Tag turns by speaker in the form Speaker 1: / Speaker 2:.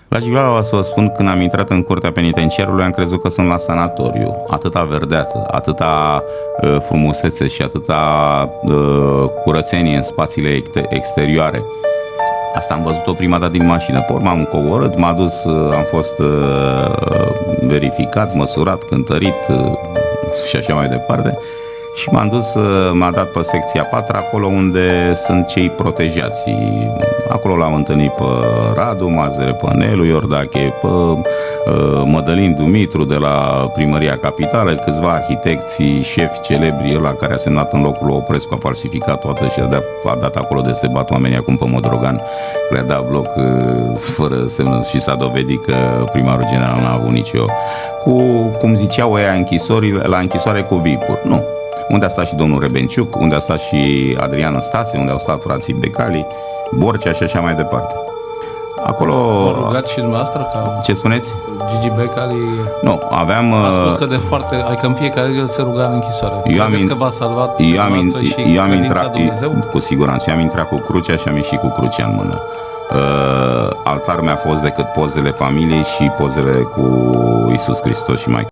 Speaker 1: La Gibraltar, să vă spun, când am intrat în curtea penitenciarului, am crezut că sunt la sanatoriu. Atâta verdeață, atâta frumusețe și atâta curățenie în spațiile exterioare. Asta am văzut-o prima dată din mașină. Pe urmă am coborât, m-a dus, am fost verificat, măsurat, cântărit și așa mai departe. Și m-am dus, m-a dat pe secția 4, acolo unde sunt cei protejați. Acolo l-am întâlnit pe Radu Mazăre, pe Nelu Iordache, pe Mădălin Dumitru de la Primăria Capitală, câțiva arhitecți, șefi celebri, ăla care a semnat în locul lui Oprescu, a falsificat toată și a dat acolo de se bat oamenii acum pe Modrogan, le-a dat bloc fără semnă și s-a dovedit că primarul general n-a avut nicio. Cum ziceau ăia la închisoare cu VIP-uri. Nu. Unde a stat și domnul Rebenciuc, unde a stat și Adrian Stase, unde au stat frații Becali, Borcea și așa mai departe. Acolo...
Speaker 2: Vă rugați și dumneavoastră ca...
Speaker 1: Ce spuneți?
Speaker 2: Gigi Becali...
Speaker 1: Nu, aveam...
Speaker 2: A spus că de foarte... Adică în fiecare zi el se ruga în închisoare. Credeți că v-a salvat dumneavoastră și credința Dumnezeu?
Speaker 1: Cu siguranță. Eu am intrat cu crucea și am ieșit cu crucea în mână. Altar mi-a fost decât pozele familiei și pozele cu Iisus Hristos și Maica.